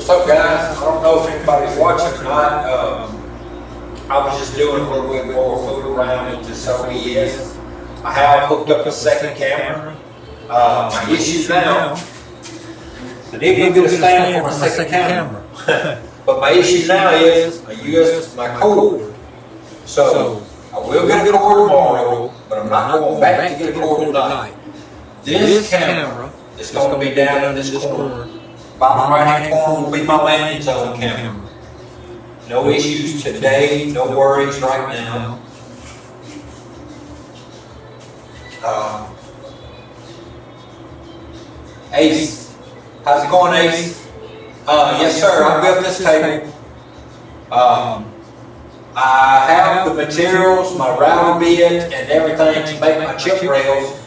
What's up, guys? I don't know if anybody's watching or not. I was just doing a little bit more food around with this OBS. I have hooked up a second camera. My issue now, I did get a stand for my second camera. But my issue now is my cord. So I will get a cord tomorrow, but I'm not going back to get a cord tonight. This camera is going to be down in this corner. Bottom right hand corner will be my landing zone camera. No issues today, no worries right now. Ace, how's it going, Ace? Yes, sir. I built this table. I have the materials, my router bit, and everything to make my chip rails.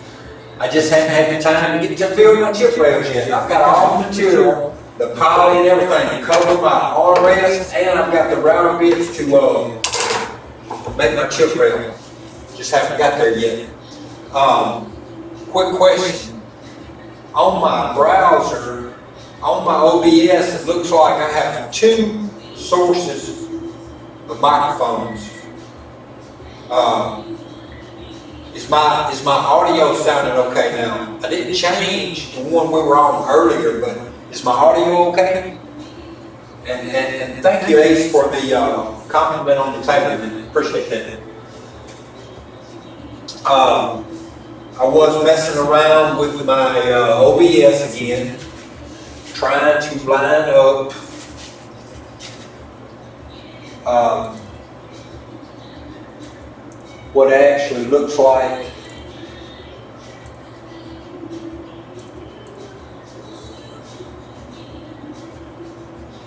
I just haven't had the time to get to build my chip rails yet. I've got all the material, the poly and everything to cover my armrest, and I've got the router bits to make my chip rail. Just haven't got there yet. Quick question. On my browser, on my OBS, it looks like I have two sources of microphones. Is my audio sounding okay now? I didn't change the one we were on earlier, but is my audio okay? And thank you, Ace, for the compliment on the table. Appreciate that. I was messing around with my OBS again, trying to line up what it actually looks like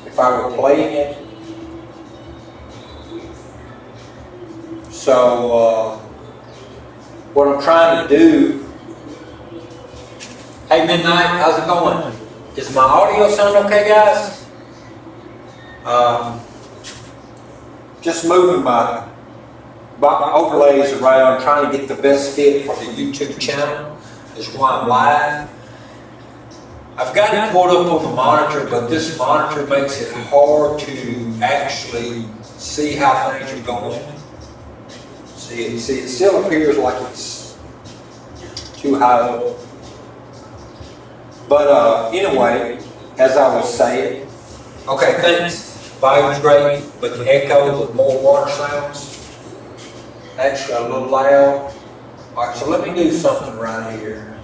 if I were playing it. So what I'm trying to do, hey Midnight, how's it going? Is my audio sound okay, guys? Just moving my overlays around, trying to get the best fit for the YouTube channel. Is why I'm live. I've got it pulled up on the monitor, but this monitor makes it hard to actually see how things are going. See, it still appears like it's too high up. But anyway, as I was saying, okay, thanks. Volume's great, but the echo with more water sounds. Actually, a little loud. All right, so let me do something right here.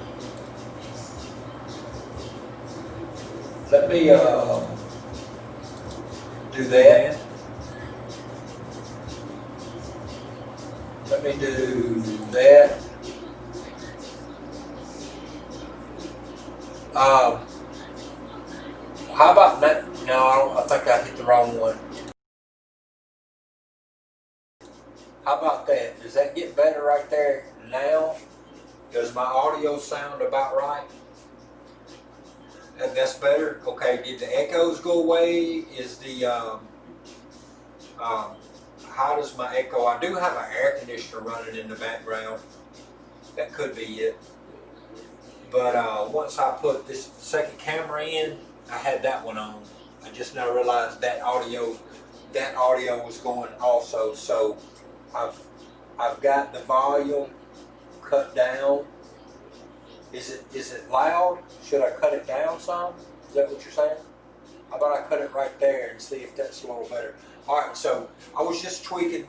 Let me do that. Let me do that. How about that? No, I think I hit the wrong one. How about that? Does that get better right there now? Does my audio sound about right? That's better? Okay, did the echoes go away? Is the, how does my echo? I do have an air conditioner running in the background. That could be it. But once I put this second camera in, I had that one on. I just now realized that audio was going also. So I've got the volume cut down. Is it loud? Should I cut it down some? Is that what you're saying? How about I cut it right there and see if that's a little better? All right, so I was just tweaking.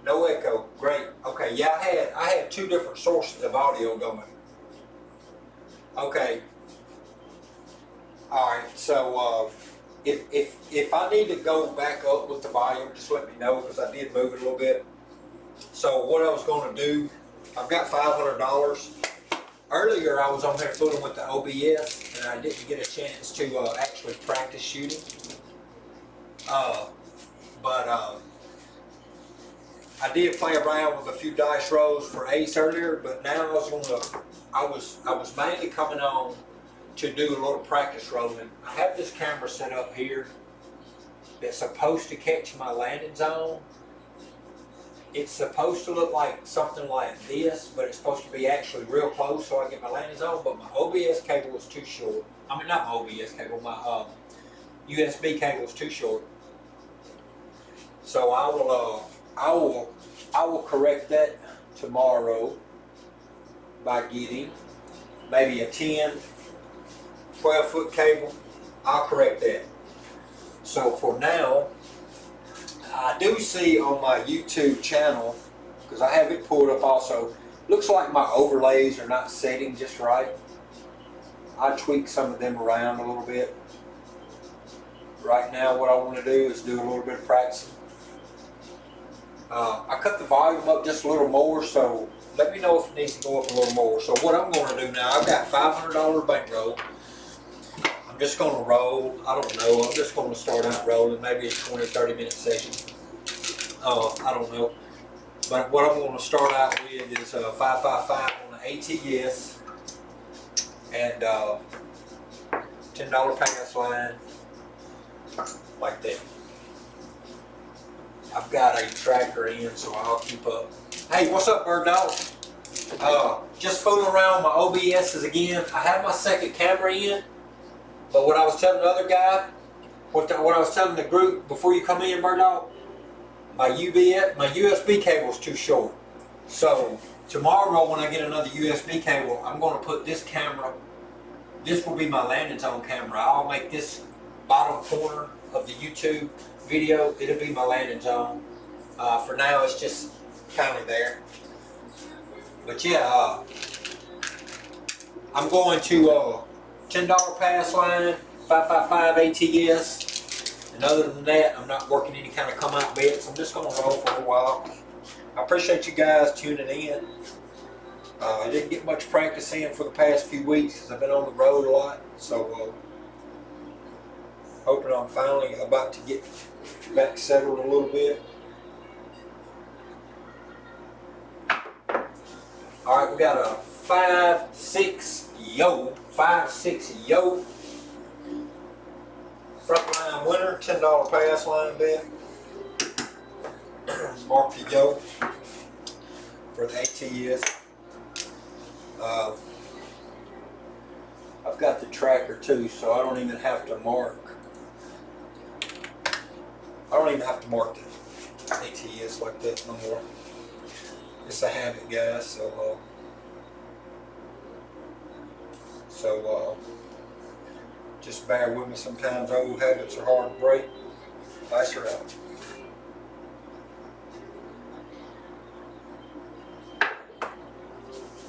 No echo, great. Okay, yeah, I had two different sources of audio going. Okay. All right, so if I need to go back up with the volume, just let me know, because I did move it a little bit. So what I was going to do, I've got $500. Earlier I was on there fooling with the OBS, and I didn't get a chance to actually practice shooting. I did play around with a few dice rolls for Ace earlier, but now I was mainly coming on to do a little practice rolling. I have this camera set up here that's supposed to catch my landing zone. It's supposed to look like something like this, but it's supposed to be actually real close so I get my landing zone, but my OBS cable is too short. I mean, not my OBS cable, my USB cable's too short. So I will correct that tomorrow by getting maybe a 10, 12-foot cable. I'll correct that. So for now, I do see on my YouTube channel, because I have it pulled up also, looks like my overlays are not setting just right. I tweak some of them around a little bit. Right now what I want to do is do a little bit of practicing. I cut the volume up just a little more, so let me know if it needs to go up a little more. So what I'm going to do now, I've got $500 bankroll. I'm just going to roll. I don't know. I'm just going to start out rolling. Maybe a 20 or 30 minute session. I don't know. But what I'm going to start out with is 555 on the ATS and $10 pass line, like that. I've got a tracker in, so I'll keep up. Hey, what's up, bird dog? Just fooling around with my OBSs again. I have my second camera in, but what I was telling the other guy, what I was telling the group before you come in, bird dog, my USB cable's too short. So tomorrow when I get another USB cable, I'm going to put this camera, this will be my landing zone camera. I'll make this bottom corner of the YouTube video, it'll be my landing zone. For now it's just kind of there. But yeah, I'm going to $10 pass line, 555 ATS, and other than that, I'm not working any kind of come out bits. I'm just going to roll for a while. I appreciate you guys tuning in. I didn't get much practice in for the past few weeks because I've been on the road a lot. So hoping I'm finally about to get back settled a little bit. All right, we got a 5.6 yo, 5.6 yo. Frontline winner, $10 pass line bet. Mark the yo for the ATS. I've got the tracker too, so I don't even have to mark. I don't even have to mark the ATS like that no more. It's a habit, guys. So just bear with me. Sometimes old habits are hard to break. Ice her out.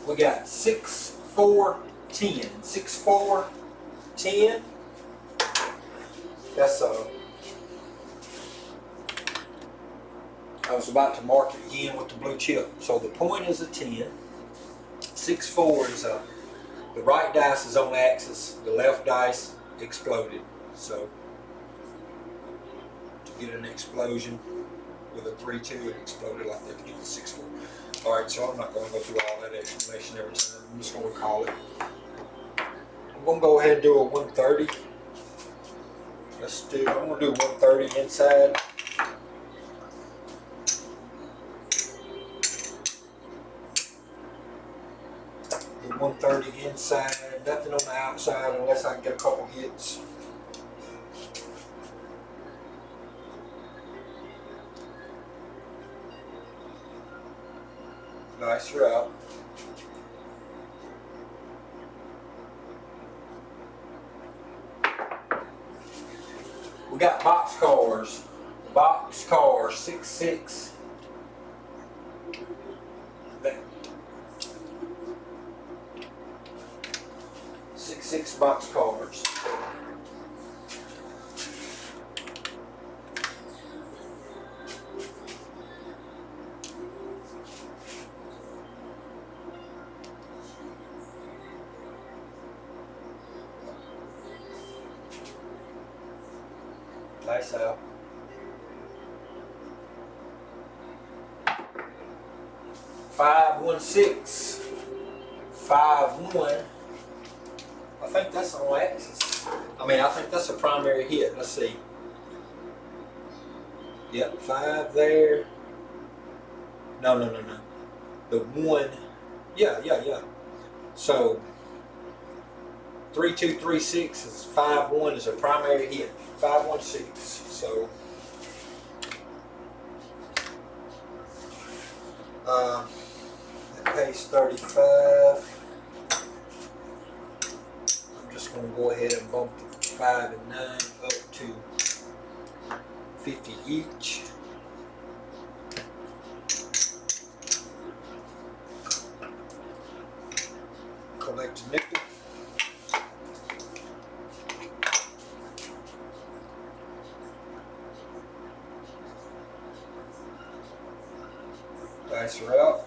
We got 6, 4, 10. 6, 4, 10. That's I was about to mark it again with the blue chip. So the point is a 10. 6, 4 is the right dice is on axis, the left dice exploded. So to get an explosion with a 3, 2, it exploded like that to get the 6, 4. All right, so I'm not going to go through all that explanation every time. I'm just going to call it. I'm going to go ahead and do a 130. I'm going to do 130 inside. Do 130 inside, nothing on the outside unless I can get a couple hits. Nice route. We got box cars. Box cars, 6-6. 6 box cars. Nice out. 5, 1, 6. 5, 1. I think that's on axis. I think that's a primary hit. Let's see. Yep, 5 there. No. The 1. Yeah. So 3, 2, 3, 6 is 5, 1 is a primary hit. 516. So that pays 35. I'm just going to go ahead and bump the 5 and 9 up to 50 each. Collect a nickel. Dice her out.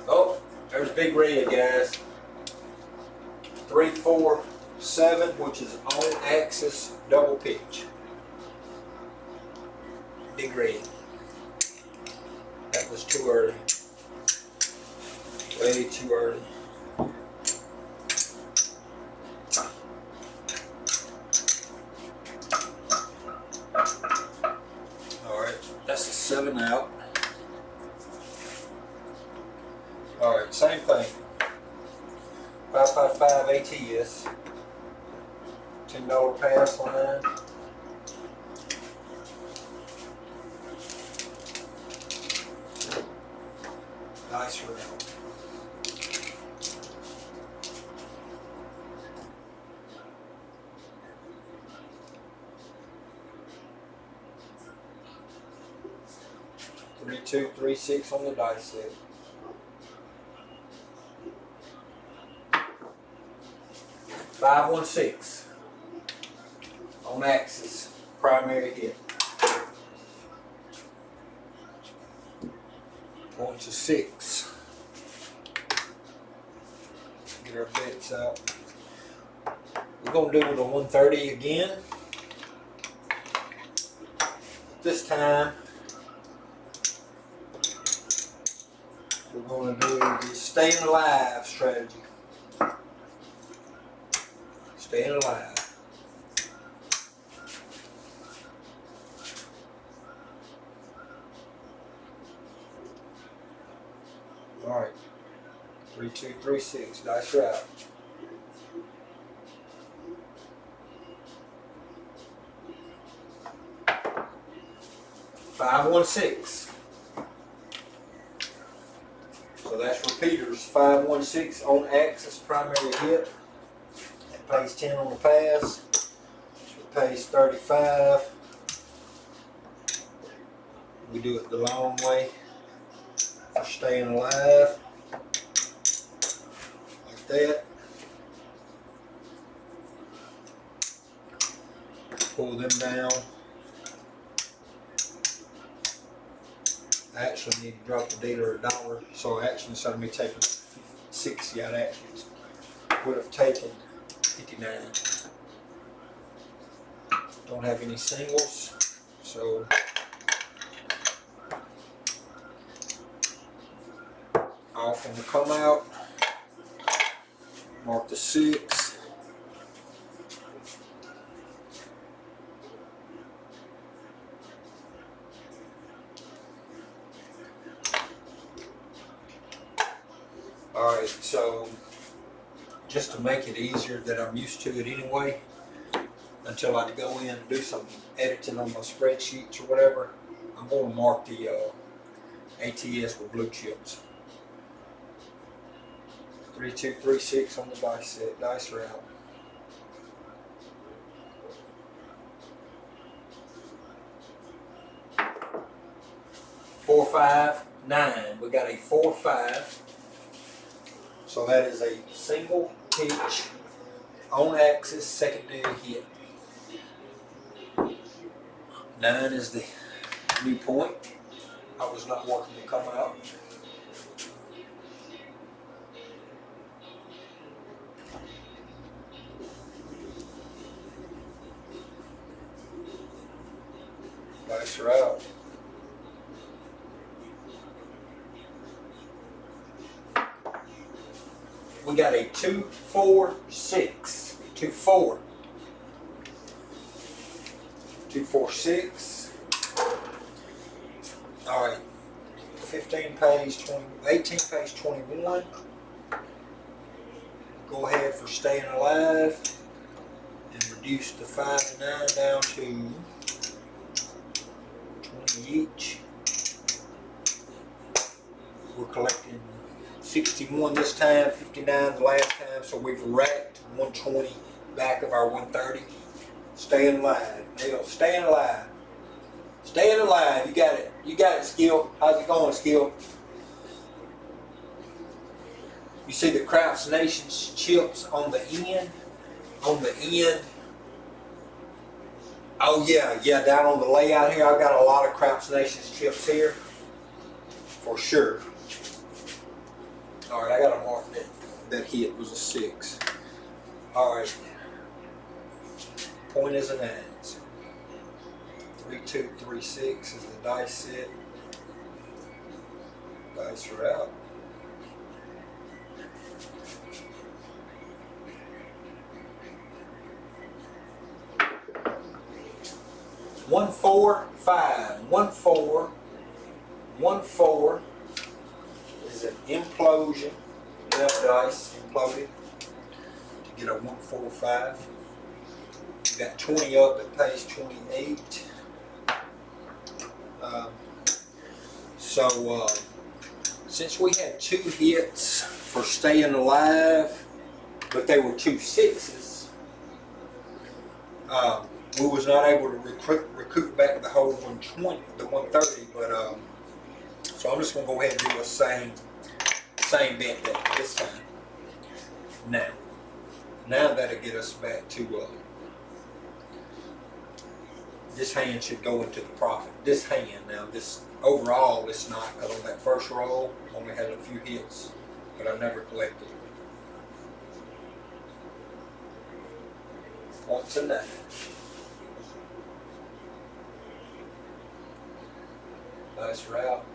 Oh, there's big red, guys. 3, 4, 7, which is on axis double pitch. Big red. That was too early. Way too early. Alright, that's a 7 out. Alright, same thing. 555 ATS. $10 pass line. Nice round. Three, 2, 3, 6 on the dice set. Five, 1, 6 on axis, primary hit. Points of 6. Get our bets out. We're going to do it with a 130 again. This time, we're going to do the staying alive strategy. Staying alive. Alright. 3, 2, 3, 6. Dice are out. Five, 1, 6. So that's repeaters. 5, 1, 6 on axis, primary hit. That pays 10 on the pass. It pays 35. We do it the long way. For staying alive. Like that. Pull them down. I actually need to drop the dealer $1, so actually instead of me taking 60, I'd actually would have taken 59. Don't have any singles, so off on the come out. Mark the 6. Alright, so just to make it easier that I'm used to it anyway, until I go in and do some editing on my spreadsheets or whatever, I'm going to mark the ATS with blue chips. 3, 2, 3, 6 on the dice set. Dice are out. Four, 5, 9. We got a 4, 5. So that is a single pitch on axis secondary hit. 9 is the new point. I was not working to come out. Dice are out. We got a 2, 4, 6. 2, 4. 2, 4, 6. Alright. 15 pays 20, 18 pays 21. Go ahead for staying alive and reduce the 5 and 9 down to 20 each. We're collecting 61 this time, 59 the last time, so we've racked 120 back of our 130. Staying alive. Neil, staying alive. Staying alive. You got it. You got it, Skill. How's it going, Skill? You see the Crouch Nations chips on the end? On the end. Oh yeah, down on the layout here, I've got a lot of Crouch Nations chips here. For sure. Alright, I gotta mark that. That hit was a 6. Alright. Point is an nines. 3, 2, 3, 6 is the dice set. Dice are out. 1, 4, 5. 1, 4. 1, 4 is an implosion. Left dice imploded to get a 1, 4, 5. You got 20 up at pays 28. Since we had 2 hits for staying alive, but they were 2 6s, we was not able to recoup back the whole 120, the 130. But so I'm just gonna go ahead and do the same bet that this time. Now that'll get us back to. This hand should go into the profit. This hand now, this overall, it's not, because on that first roll, only had a few hits, but I never collected. Points and 9. Nice route.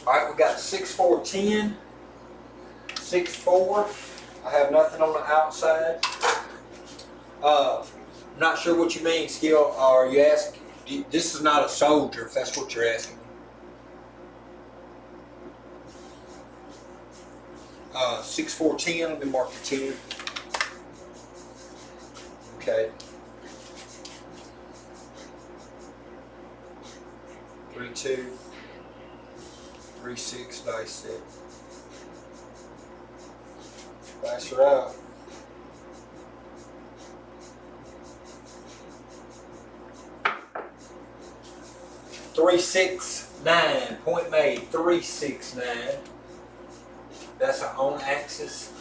Alright, we got 6, 4, 10. 6, 4. I have nothing on the outside. Not sure what you mean, Skill. Are you asking? This is not a soldier, if that's what you're asking. 6, 4, 10. Let me mark the 10. Okay. 3, 2. 3, 6 dice set. Dice are out. 3, 6, 9. Point made. 3, 6, 9. That's an on axis.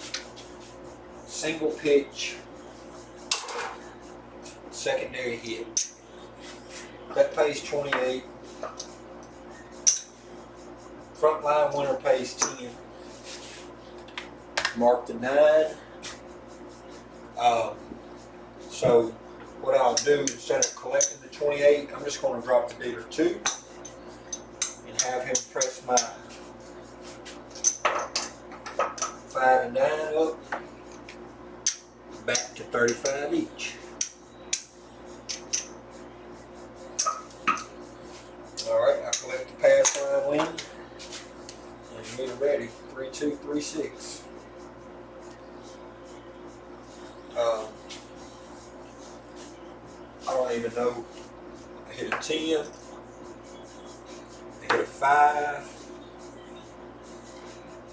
Single pitch. Secondary hit. That pays 28. Front line winner pays 10. Mark the 9. So what I'll do, instead of collecting the 28, I'm just going to drop the dealer 2 and have him press my 5 and 9 up, back to 35 each. Alright, I collect the pass line win and get ready. 3, 2, 3, 6. I don't even know. I hit a 10. I hit a 5.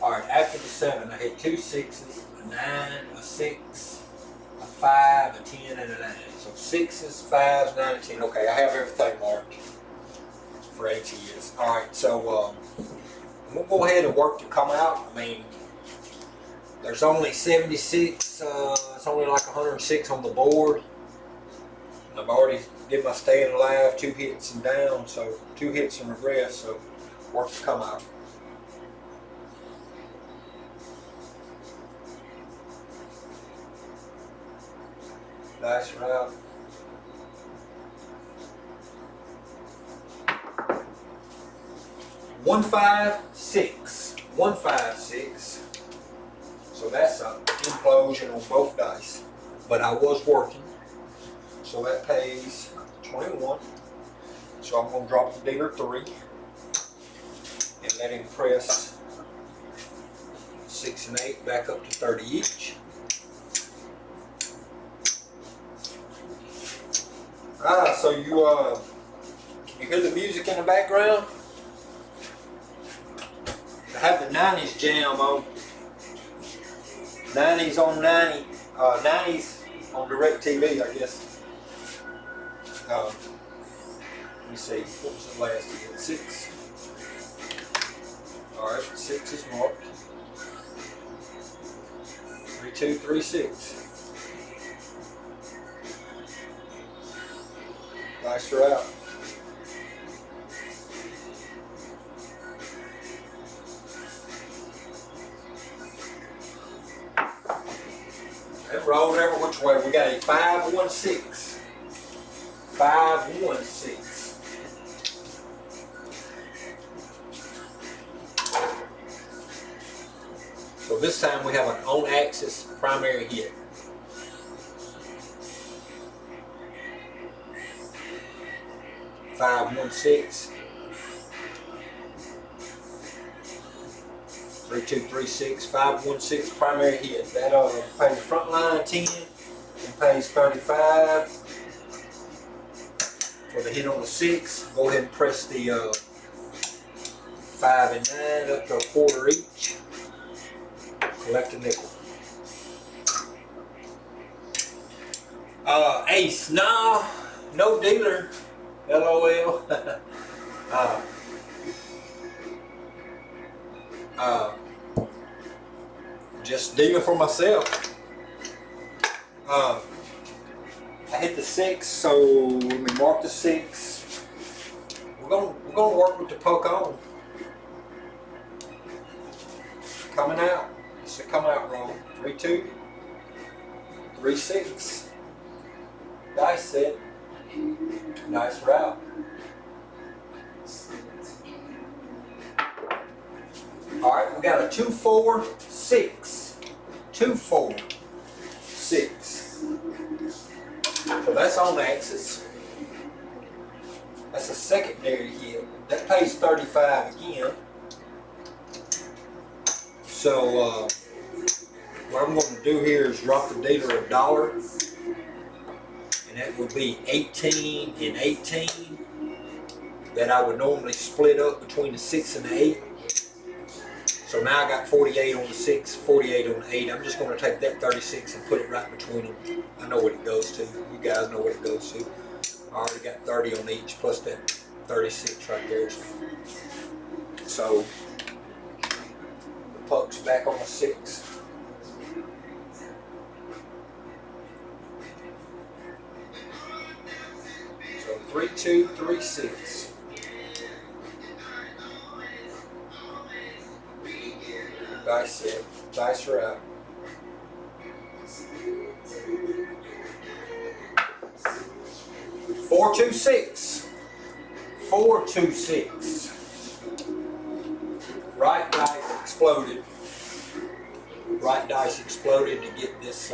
Alright, after the 7, I hit 2 6s, a 9, a 6, a 5, a 10, and a 9. So 6s, 5s, 9, and 10. Okay, I have everything marked for ATS. Alright, so I'm going to go ahead and work to come out. I mean, there's only 76, it's only like 106 on the board. I've already did my staying alive, 2 hits and down, so 2 hits and a rest, so work to come out. Nice route. One, 5, 6. 1, 5, 6. So that's an implosion on both dice. But I was working. So that pays 21. So I'm going to drop the dealer 3 and let him press 6 and 8 back up to 30 each. So you hear the music in the background? I have the 90s jam on. 90s on 90, 90s on DirecTV, I guess. Let me see, what was the last again? 6. Alright, 6 is marked. 3236. Nice route. It rolled every which way. We got a 516. 516. So this time we have an on-axis primary hit. Five, 1, 6, 3, 2, 3, 6, 5, 1, 6 primary hit. That pays the front line 10 and pays 35 for the hit on the 6. Go ahead and press the 5 and 9 up to a quarter each. Collect a nickel. Ace, no dealer. LOL. Just dealing for myself. I hit the 6, so let me mark the 6. We're gonna work with the poke on. Coming out. It's a come out roll. 3, 2, 3, 6. Dice set. Nice route. Alright, we got a 2, 4, 6. 2, 4, 6. So that's on axis. That's a secondary hit. That pays 35 again. So what I'm going to do here is drop the dealer $1. And that would be 18 and 18 that I would normally split up between the 6 and the 8. So now I got 48 on the 6, 48 on the 8. I'm just going to take that 36 and put it right between them. I know what it goes to. You guys know what it goes to. I already got 30 on each plus that 36 right there. So the puck's back on the 6. 3, 2, 3, 6. Dice set. Dice route. 4, 2, 6. 4, 2, 6. Right dice exploded. Right dice exploded to get this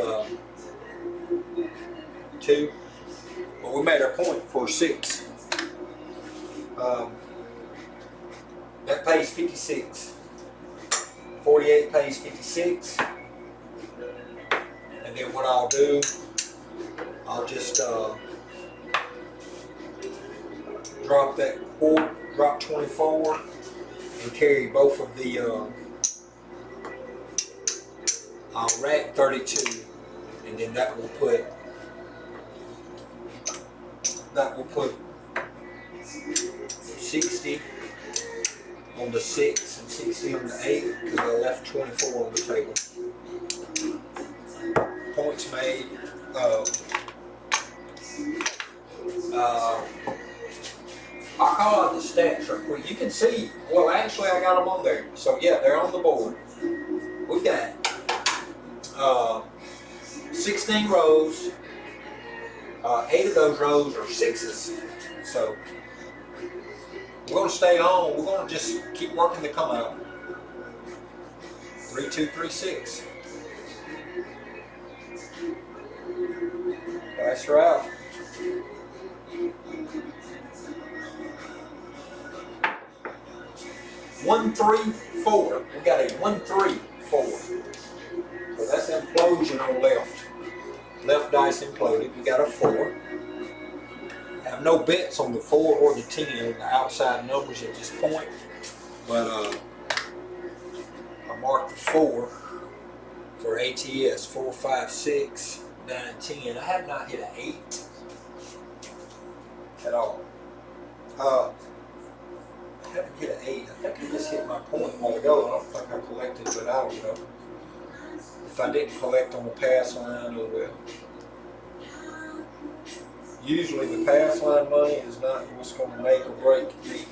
2. But we made our point for 6. That pays 56. 48 pays 56. And then what I'll do, I'll just drop that quarter, drop 24, and carry both of the, I'll rack 32, and then that will put 60 on the 6 and 60 on the 8 because I left 24 on the table. Points made. I'll call out the stats real quick. You can see, well actually I got them on there. So yeah, they're on the board. We've got 16 rows. 8 of those rows are 6s. So we're going to stay on. We're going to just keep working the come out. 3, 2, 3, 6. Dice route. 1, 3, 4. We got a 1, 3, 4. So that's implosion on left. Left dice imploded. We got a 4. I have no bets on the 4 or the 10, the outside numbers at this point. But I marked the 4 for ATS. 4, 5, 6, 9, 10. I have not hit an 8 at all. I haven't hit an 8. I think I just hit my point a while ago. I don't think I collected, but I don't know. If I didn't collect on the pass line, oh well. Usually the pass line money is not what's going to make or break me.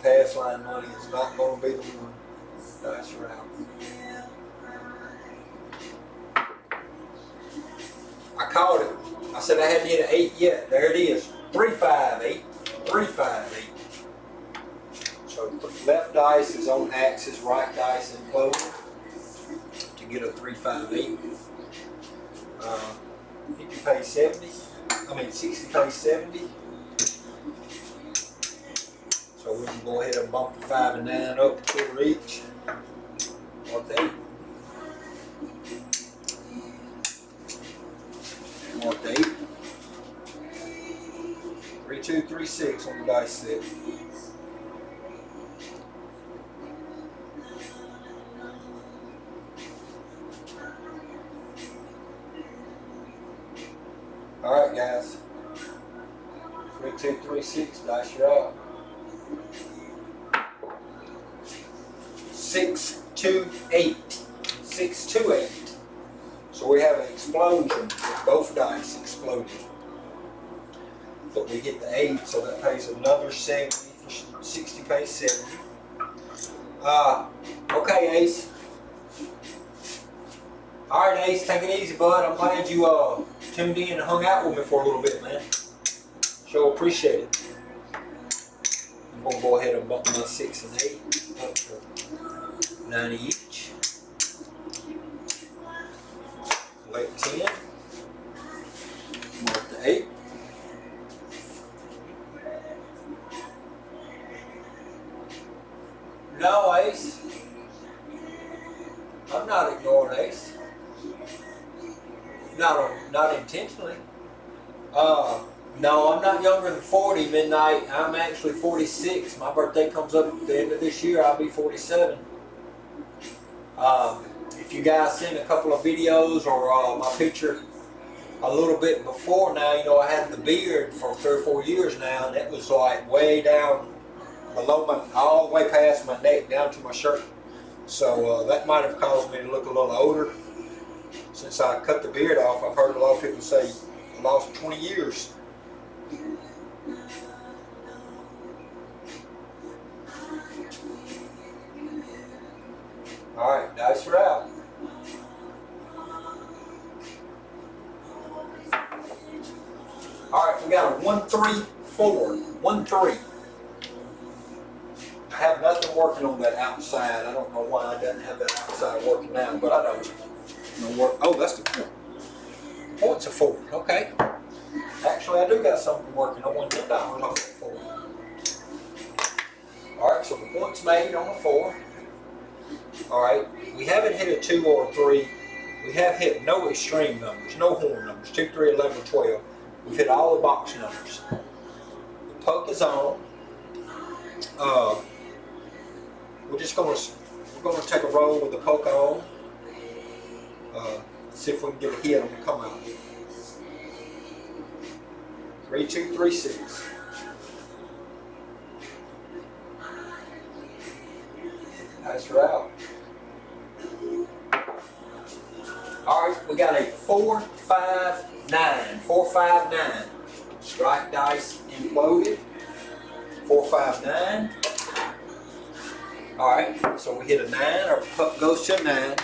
Pass line money is not going to be the one. Dice route. I called it. I said I hadn't hit an 8 yet. There it is. 3, 5, 8. 3, 5, 8. So left dice is on axis, right dice imploded to get a 3, 5, 8. 50 pays 70. 60 pays 70. So we can go ahead and bump the 5 and 9 up a quarter each. Mark the 8. Mark the 8. 3, 2, 3, 6 on the dice set. Alright guys. 3, 2, 3, 6, dice your out. 6, 2, 8. 6, 2, 8. So we have an explosion. Both dice exploded. But we get the 8, so that pays another 70. 60 pays 70. Okay, Ace. Alright, Ace, take it easy, bud. I'm glad you tuned in and hung out with me for a little bit, man. Sure appreciate it. I'm going to go ahead and bump my 6 and 8 up to 90 each. Late 10. Mark the 8. No, Ace. I'm not ignoring Ace. Not intentionally. No, I'm not younger than 40 midnight. I'm actually 46. My birthday comes up at the end of this year. I'll be 47. If you guys seen a couple of videos or my picture a little bit before now, you know, I had the beard for 3 or 4 years now, and it was like way down below all the way past my neck down to my shirt. So that might have caused me to look a little older. Since I cut the beard off, I've heard a lot of people say I lost 20 years. Alright, dice are out. Alright, we got a 1, 3, 4. 1, 3. I have nothing working on that outside. I don't know why I didn't have that outside working now, but I don't. Oh, that's the point. Points of 4. Okay. Actually, I do got something working. I won $10 off that 4. Alright, so the point's made on a 4. Alright, we haven't hit a 2 or a 3. We have hit no extreme numbers, no horn numbers, 2, 3, 11, or 12. We've hit all the box numbers. The poke is on. We're gonna take a roll with the poke on. See if we can get a hit on the come out. 3, 2, 3, 6. Nice route. Alright, we got a 4, 5, 9. 4, 5, 9. Strike dice imploded. 4, 5, 9. Alright, so we hit a 9. Our puck goes to a 9.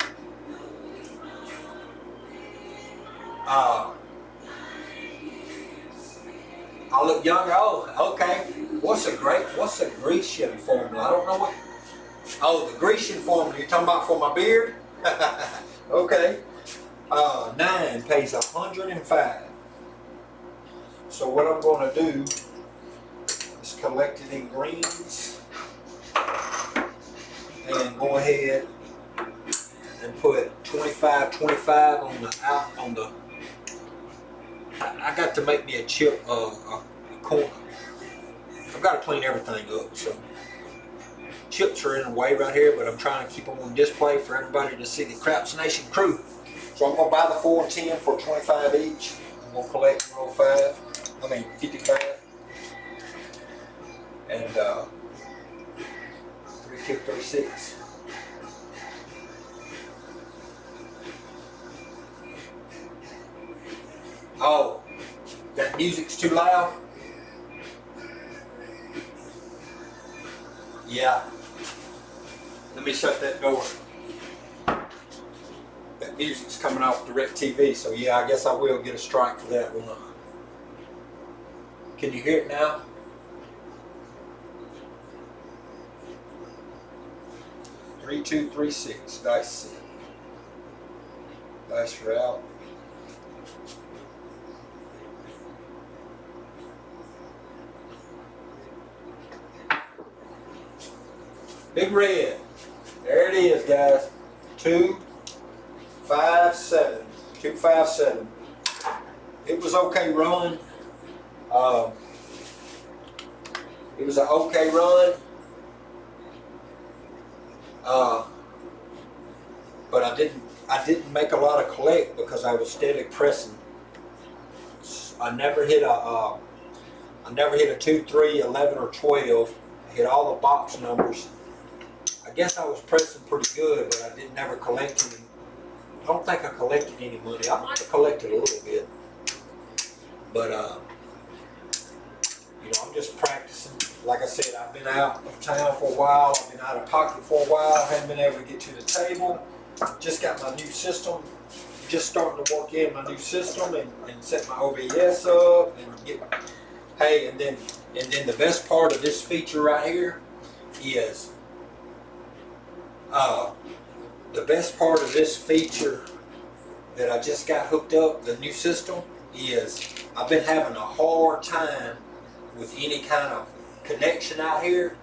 I look younger. Oh, okay. What's a Grecian formula? I don't know what. Oh, the Grecian formula. You're talking about for my beard? Okay. 9 pays 105. So what I'm going to do is collected in greens. And go ahead and put 25 on the I got to make me a chip a corner. I've got to clean everything up, so chips are in the way right here, but I'm trying to keep them on display for everybody to see the Craps Nation crew. So I'm gonna buy the 4 and 10 for 25 each. I'm gonna collect 55. And 3236. Oh, that music's too loud? Yeah. Let me shut that door. That music's coming off DirecTV, so yeah, I guess I will get a strike for that one. Can you hear it now? Three, 2, 3, 6. Dice. Dice are out. Big red. There it is, guys. 257. 257. It was okay run. It was an okay run. But I didn't make a lot of collect because I was steadily pressing. I never hit a 2, 3, 11, or 12. I hit all the box numbers. I guess I was pressing pretty good, but I didn't ever collect any. I don't think I collected any money. I might have collected a little bit, but you know, I'm just practicing. Like I said, I've been out of town for a while. I've been out of pocket for a while. I haven't been able to get to the table. Just got my new system. Just starting to work in my new system and set my OBS up and get. Hey, and then the best part of this feature right here is. The best part of this feature that I just got hooked up, the new system, is I've been having a hard time with any kind of connection out here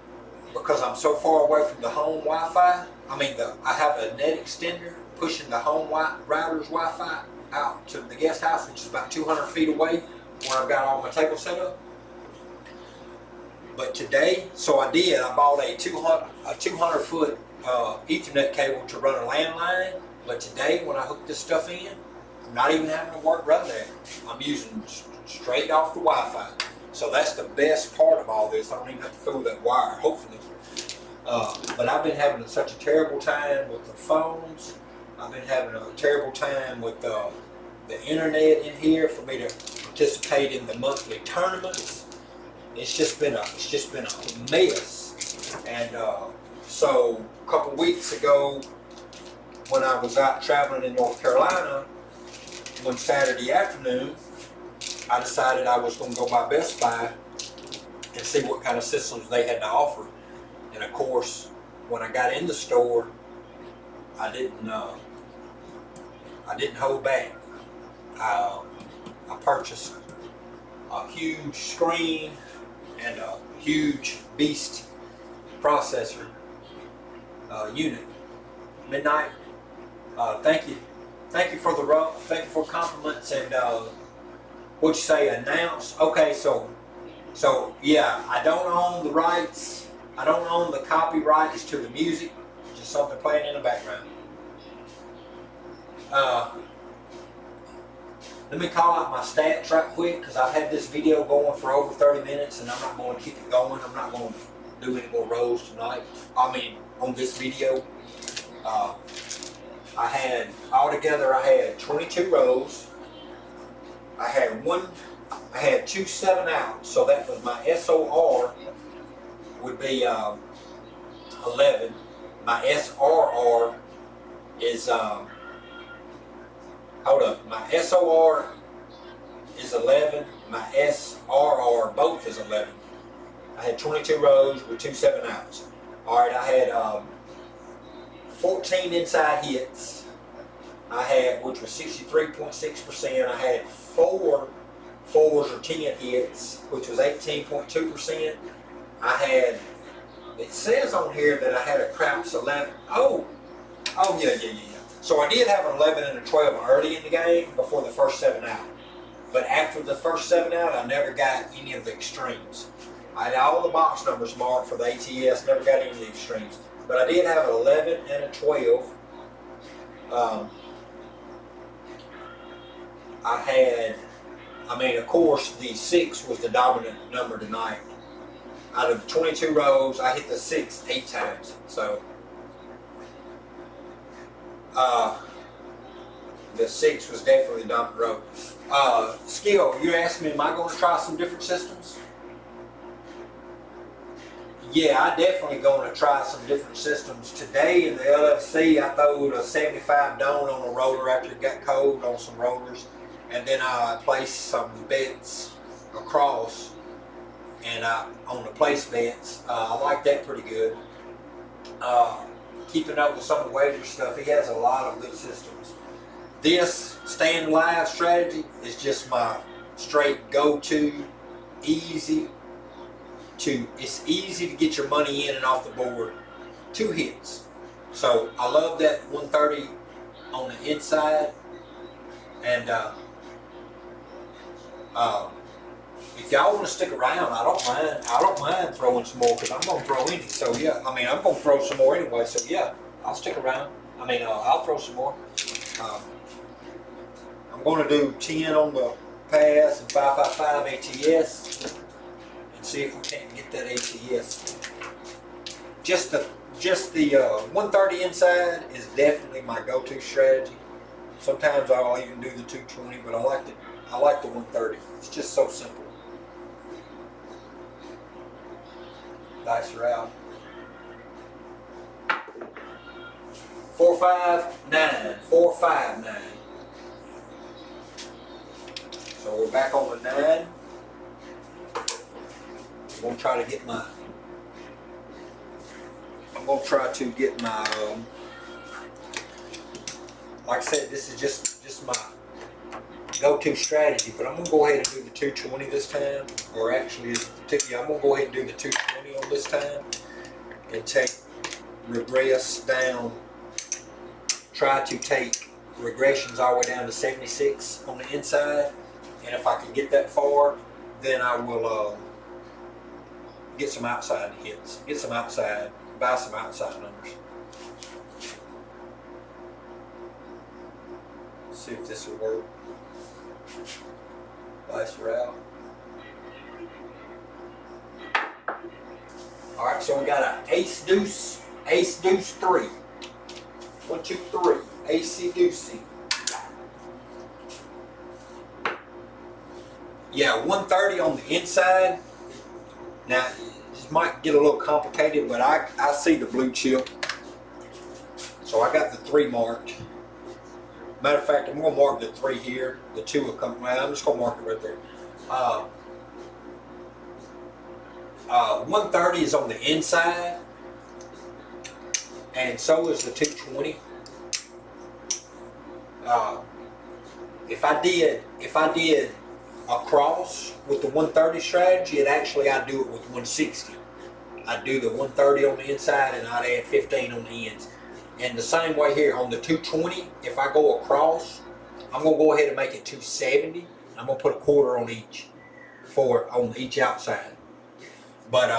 because I'm so far away from the home Wi-Fi. I mean, I have a net extender pushing the home router's Wi-Fi out to the guest house, which is about 200 feet away where I've got all my table set up. But today, I bought a 200 foot Ethernet cable to run a landline, but today when I hook this stuff in, I'm not even having to run that. I'm using straight off the Wi-Fi. So that's the best part of all this. I don't even have to fool that wire, hopefully. But I've been having such a terrible time with the phones. I've been having a terrible time with the internet in here for me to participate in the monthly tournaments. It's just been a mess. And so a couple weeks ago, when I was out traveling in North Carolina, one Saturday afternoon, I decided I was going to go by Best Buy and see what kind of systems they had to offer. And of course, when I got in the store, I didn't hold back. I purchased a huge screen and a huge beast processor unit. Midnight, thank you for the compliments and what'd you say, announce? Okay, so yeah, I don't own the rights. I don't own the copyrights to the music. Just something playing in the background. Let me call out my stats right quick because I've had this video going for over 30 minutes and I'm not going to keep it going. I'm not going to do any more rows tonight. I mean, on this video. Altogether I had 22 rows. I had 2 7-outs, so that was my SOR would be 11. My SRR is my SOR is 11. My SRR both is 11. I had 22 rows with 2 7-outs. All right, I had 14 inside hits. I had, which was 63.6%. I had 4 4s or 10 hits, which was 18.2%. it says on here that I had a crouch 11. Oh, yeah. So I did have an 11 and a 12 early in the game before the first 7 out. But after the first 7 out, I never got any of the extremes. I had all the box numbers marked for the ATS, never got any of the extremes. But I did have an 11 and a 12. Of course, the 6 was the dominant number tonight. Out of the 22 rows, I hit the 6 8 times. So, the 6 was definitely the dominant row. Skill, you asked me, am I going to try some different systems? Yeah, I definitely going to try some different systems. Today in the LFC, I throwed a 75 Don on a roller after it got cold on some rollers. And then I placed some bets across and on the place bets. I like that pretty good. Keeping up with some of the wager stuff, he has a lot of good systems. This staying live strategy is just my straight go-to, it's easy to get your money in and off the board. 2 hits. So I love that 130 on the inside. And if y'all want to stick around, I don't mind throwing some more because I'm going to throw any. So yeah, I'm going to throw some more anyway. So yeah, I'll stick around. I'll throw some more. I'm going to do 10 on the pass and 555 ATS and see if we can't get that ATS. Just the 130 inside is definitely my go-to strategy. Sometimes I'll even do the 220, but I like the 130. It's just so simple. Dice route. 459. 459. So we're back on the 9. I'm gonna try to get my. Like I said, this is just my go-to strategy, but I'm going to go ahead and do the 220 this time, or actually, I'm going to go ahead and do the 220 on this time, and take regress down, try to take regressions all the way down to 76 on the inside, and if I can get that far, then I will get some outside hits, buy some outside numbers. See if this will work. Dice route. Alright, so we got an ace deuce 3. 1, 2, 3. Acey deucey. Yeah, 130 on the inside. Now, this might get a little complicated, but I see the blue chip. So I got the 3 marked. Matter of fact, I'm going to mark the 3 here. The 2 will come. Well, I'm just going to mark it right there. 130 is on the inside, and so is the 220. If I did a cross with the 130 strategy, I'd do it with 160. I'd do the 130 on the inside, and I'd add 15 on the ends. And the same way here on the 220, if I go across, I'm going to go ahead and make it 270. I'm going to put a quarter on each on each outside. But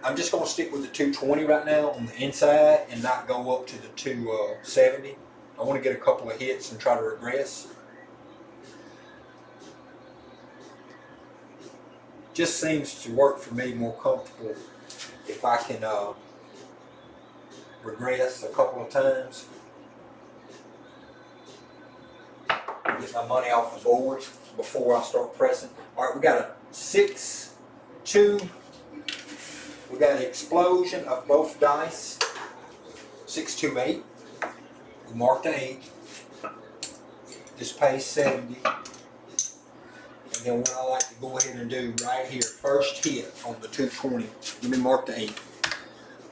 I'm just going to stick with the 220 right now on the inside and not go up to the 270. I want to get a couple of hits and try to regress. Just seems to work for me more comfortable if I can regress a couple of times. Get my money off the board before I start pressing. Alright, we got a 6, 2. We got an explosion of both dice. 6, 2, 8. We marked an 8. This pays 70. And then what I like to go ahead and do right here, first hit on the 220. Let me mark the 8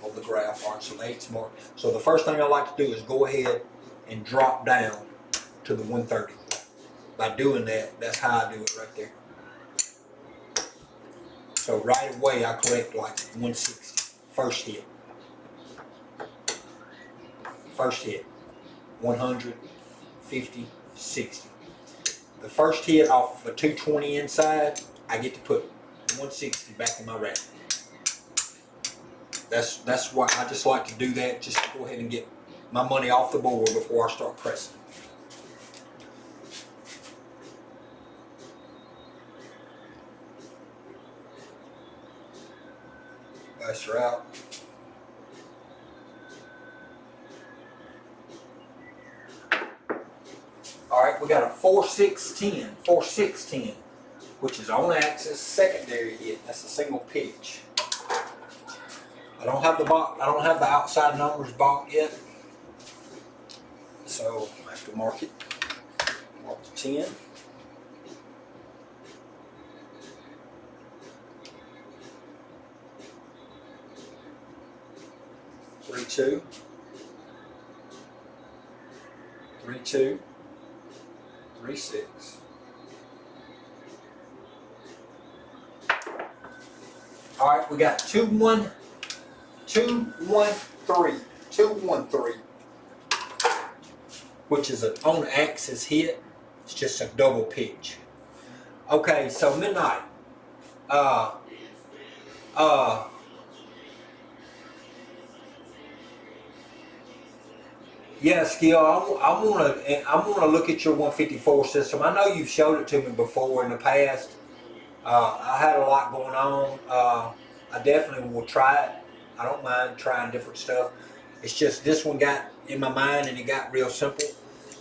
on the graph. Alright, so the 8's marked. So the first thing I like to do is go ahead and drop down to the 130. By doing that, that's how I do it right there. So right away I collect like 160. First hit. First hit. 100, 50, 60. The first hit off of a 220 inside, I get to put 160 back in my rack. That's why I just like to do that, just to go ahead and get my money off the board before I start pressing. Dice are out. Alright, we got a 4-6-10, 4-6-10, which is on axis, secondary hit. That's a single pitch. I don't have the outside numbers bought yet. So I have to mark it. Mark the 10. Three, 2. 3, 2. 3, 6. All right, we got 2, 1, 2, 1, 3, 2, 1, 3, which is an on axis hit. It's just a double pitch. Okay, so midnight. Yeah, Skill. I wanna look at your 154 system. I know you've showed it to me before in the past. I had a lot going on. I definitely will try it. I don't mind trying different stuff. It's just this one got in my mind and it got real simple.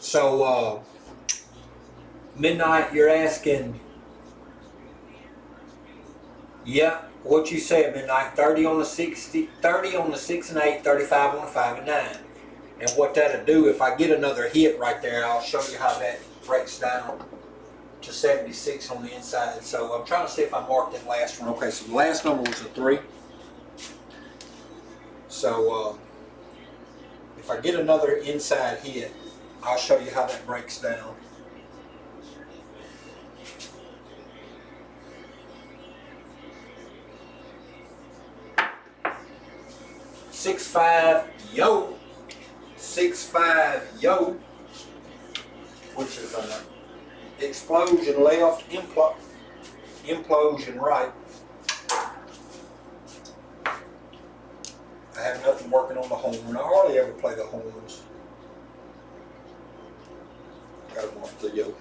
So midnight, you're asking. Yeah, what you said, midnight. 30 on the 60, 30 on the 6 and 8, 35 on the 5 and 9. And what that'll do, if I get another hit right there, I'll show you how that breaks down to 76 on the inside. So I'm trying to see if I marked that last one. Okay, so the last number was a 3. So if I get another inside hit, I'll show you how that breaks down. Six, 5, yo. 6-5, yo, which is an explosion left, implosion right. I have nothing working on the horn. I hardly ever play the horns. Got to mark the yo.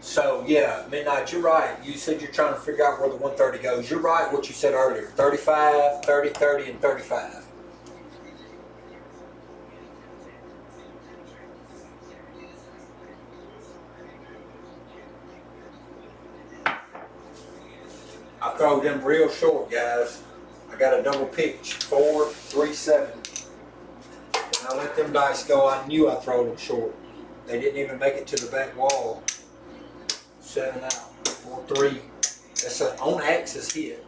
So yeah, midnight, you're right. You said you're trying to figure out where the 130 goes. You're right what you said earlier. 35, 30, 30, and 35. I throw them real short, guys. I got a double pitch, 4, 3, 7. And I let them dice go. I knew I throw them short. They didn't even make it to the back wall. 7 out, 4, 3. That's an on axis hit.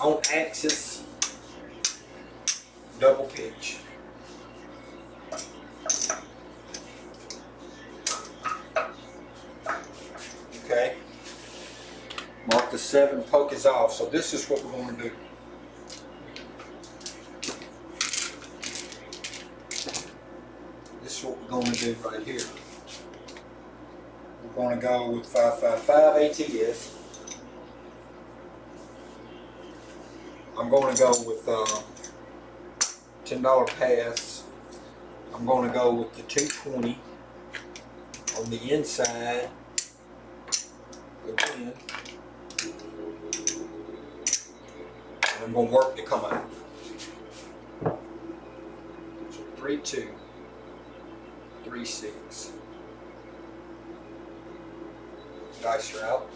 On axis, double pitch. Okay. Mark the 7, poke is off. So this is what we're going to do. This is what we're going to do right here. We're going to go with 555 ATS. I'm going to go with $10 pass. I'm going to go with the 220 on the inside again. And I'm going to work to come out. So 3, 2, 3, 6. Dice are out.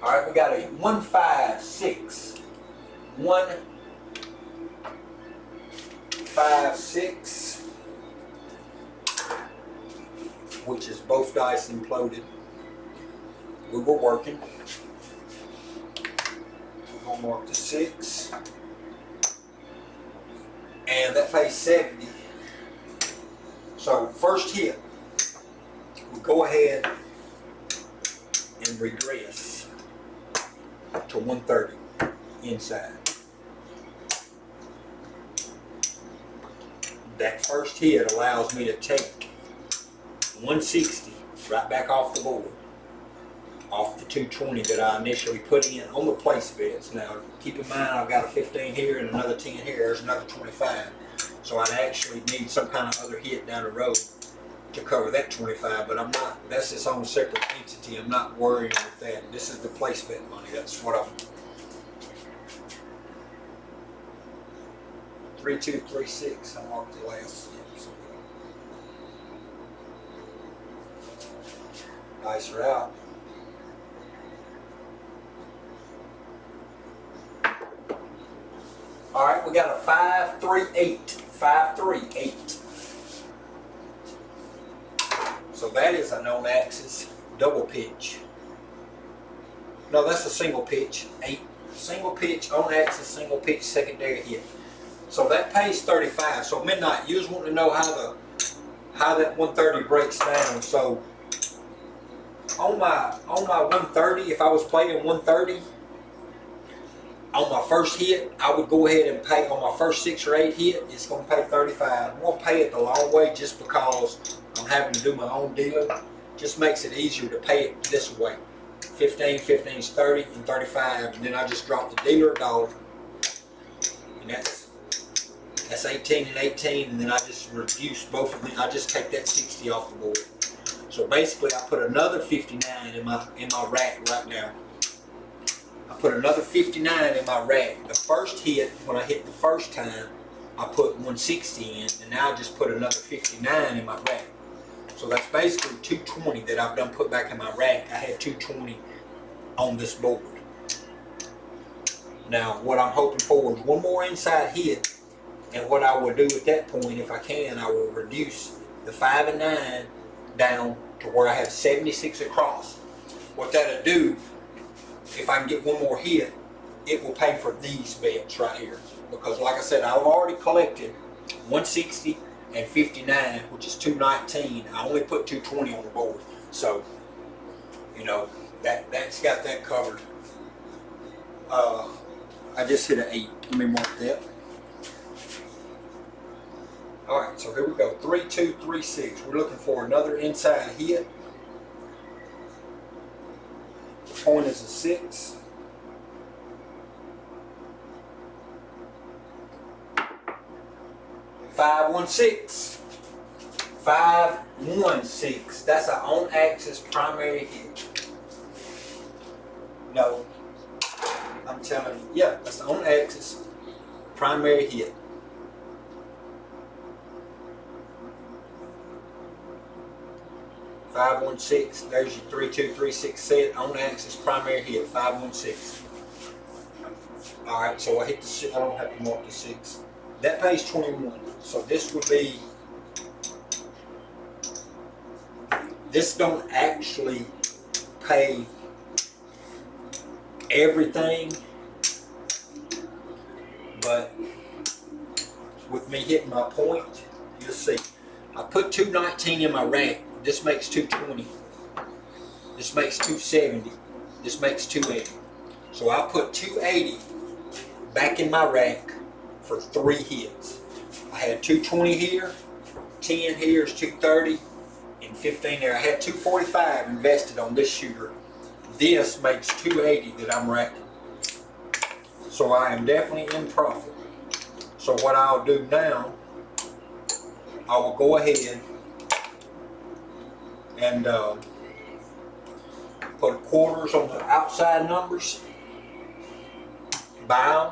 All right, we got a 1, 5, 6. 1, 5, 6, which is both dice imploded. We were working. We're gonna mark the 6. and that pays 70. So first hit, we go ahead and regress to 130 inside. That first hit allows me to take 160 right back off the board, off the 220 that I initially put in on the place bets. Now keep in mind I've got a 15 here and another 10 here, there's another 25. So I'd actually need some kind of other hit down the road to cover that 25, but I'm not, that's its own separate entity. I'm not worrying with that. This is the place bet money. That's what I'm 3236. I marked the last hit. So dice are out. All right, we got a 538. 538. So that is a known axis double pitch. No, that's a single pitch. 8. Single pitch on axis, single pitch, secondary hit. So that pays 35. So Midnight, you just want to know how that 130 breaks down. So on my 130, if I was playing 130 on my first hit, I would go ahead and pay on my first 6 or 8 hit. It's going to pay 35. I'm going to pay it the long way just because I'm having to do my own dealing. Just makes it easier to pay it this way. 15, 15 is 30, and 35, and then I just drop the dealer $1. And that's 18 and 18, and then I just reduce both of them. I just take that 60 off the board. So basically I put another 59 in my rack right now. I put another 59 in my rack. The first hit, when I hit the first time, I put 160 in, and now I just put another 59 in my rack. So that's basically 220 that I've done put back in my rack. I had 220 on this board. Now what I'm hoping for is one more inside hit, and what I will do at that point, if I can, I will reduce the 5 and 9 down to where I have 76 across. What that'll do, if I can get one more hit, it will pay for these bets right here. Because like I said, I've already collected 160 and 59, which is 219. I only put 220 on the board. So, you know, that's got that covered. I just hit an 8. Let me mark that. Alright, so here we go. 3236. We're looking for another inside hit. The point is a 6. $516. 516. That's an on-axis primary hit. No, I'm telling you. Yeah, that's an on-axis primary hit. $516. There's your 3236 set on-axis primary hit. $516. All right, so I hit the 6. I don't have to mark the 6. That pays 21. So this would be, this don't actually pay everything, but with me hitting my point, you'll see. I put 219 in my rack. This makes 220. This makes 270. This makes 280. So I put 280 back in my rack for 3 hits. I had 220 here, 10 here is 230, and 15 there. I had 245 invested on this shooter. This makes 280 that I'm racking. So I am definitely in profit. So what I'll do now, I will go ahead and put quarters on the outside numbers, buy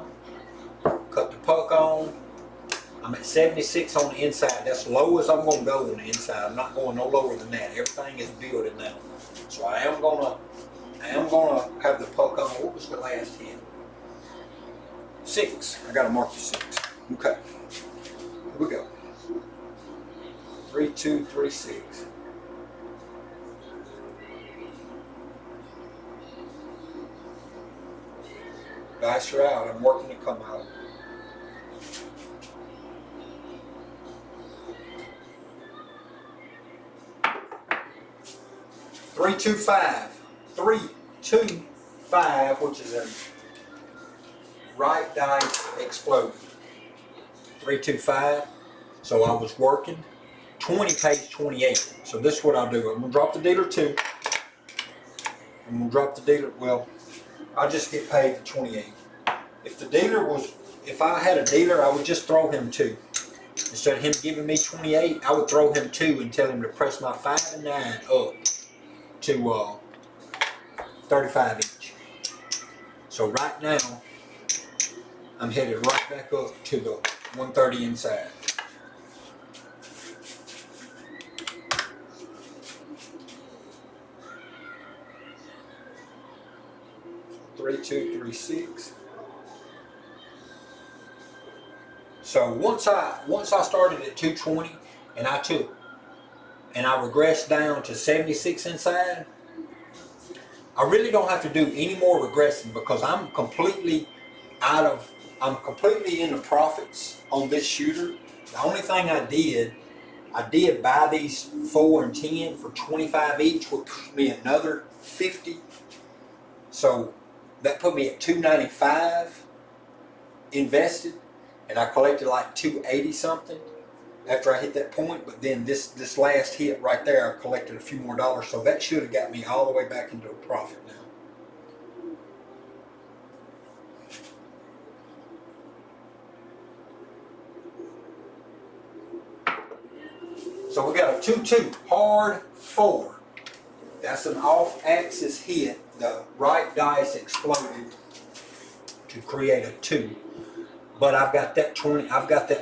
them, cut the puck on. I'm at 76 on the inside. That's low as I'm going to go on the inside. I'm not going no lower than that. Everything is building now. So I am gonna have the puck on. What was the last hit? 6. I gotta mark the 6. Okay. Here we go. 3236. Dice are out. I'm working to come out. 325, 325, which is a right dice exploded. 325. So I was working. 20 pays 28. So this is what I'll do. I'm gonna drop the dealer 2. I'm gonna drop the dealer. Well, I'll just get paid the 28. If I had a dealer, I would just throw him 2. Instead of him giving me 28, I would throw him 2 and tell him to press my 5 and 9 up to 35 each. So right now, I'm headed right back up to the 130 inside. Three, 2, 3, 6. So once I started at 220 and I regressed down to 76 inside, I really don't have to do any more regressing because I'm completely in the profits on this shooter. The only thing I did buy these 4 and 10 for 25 each, which put me another 50. So that put me at 295 invested, and I collected like 280 something after I hit that point. But then this last hit right there, I collected a few more dollars, so that should have got me all the way back into a profit now. So we got a 2-2 hard 4. That's an off-axis hit. The right dice exploded to create a 2. But I've got that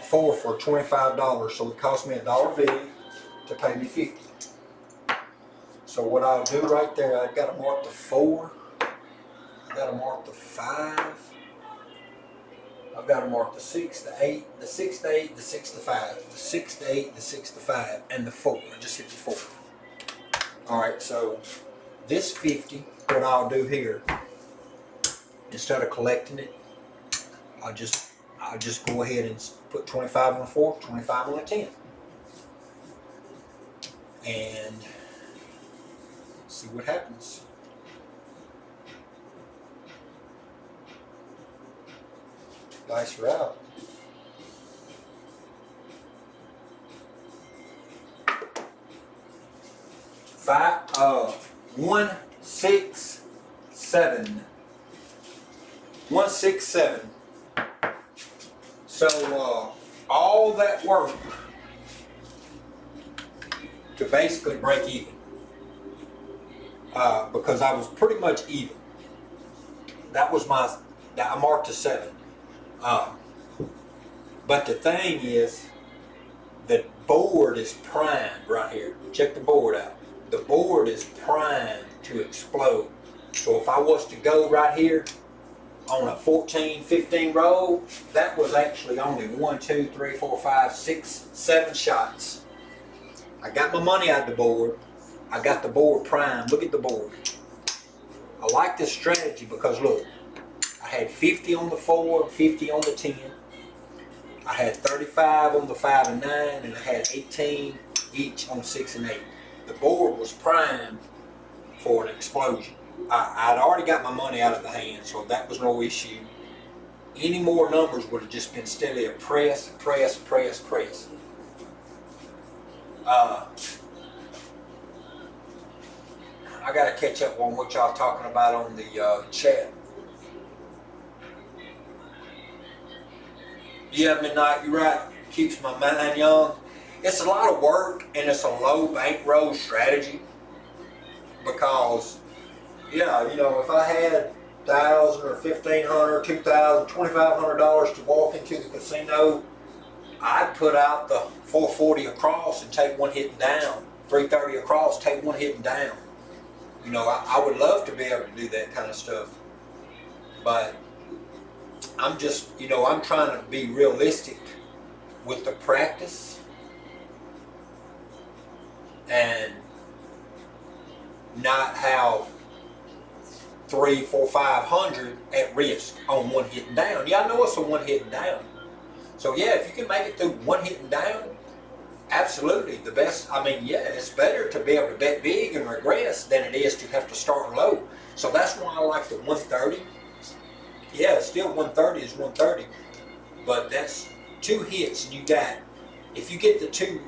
4 for $25, so it cost me $1 to pay me 50. So what I'll do right there, I've got to mark the 4. I've got to mark the 5. I've got to mark the 6, the 8, the 6, the 8, the 6, the 5, the 6, the 8, the 6, the 5, and the 4. I just hit the 4. Alright, so this 50, what I'll do here, instead of collecting it, I'll just go ahead and put 25 on the 4, 25 on the 10. And see what happens. Dice are out. Five, 1, 6, 7. 1, 6, 7. So all that work to basically break even, because I was pretty much even. I marked a 7. But the thing is, the board is primed right here. Check the board out. The board is primed to explode. So if I was to go right here on a 14, 15 roll, that was actually only 1, 2, 3, 4, 5, 6, 7 shots. I got my money out of the board. I got the board primed. Look at the board. I like this strategy because look, I had 50 on the 4, 50 on the 10. I had 35 on the 5 and 9, and I had 18 each on 6 and 8. The board was primed for an explosion. I'd already got my money out of the hand, so that was no issue. Any more numbers would have just been steadily a press, press, press, press. I got to catch up on what y'all talking about on the chat. Yeah, Midnight, you're right. Keeps my mind young. It's a lot of work and it's a low bankroll strategy because, yeah, you know, if I had $1,000 or $1,500, $2,000, $2,500 to walk into the casino, I'd put out the 440 across and take one hitting down, 330 across, take one hitting down. You know, I would love to be able to do that kind of stuff, but I'm just, you know, I'm trying to be realistic with the practice and not have 300, 400, 500 at risk on one hitting down. Yeah, I know it's a one hitting down. So yeah, if you can make it through one hitting down, Absolutely, the best. I mean, yeah, it's better to be able to bet big and regress than it is to have to start low. So that's why I like the 130. Yeah, still 130 is 130, but that's 2 hits, and you got. If you get the two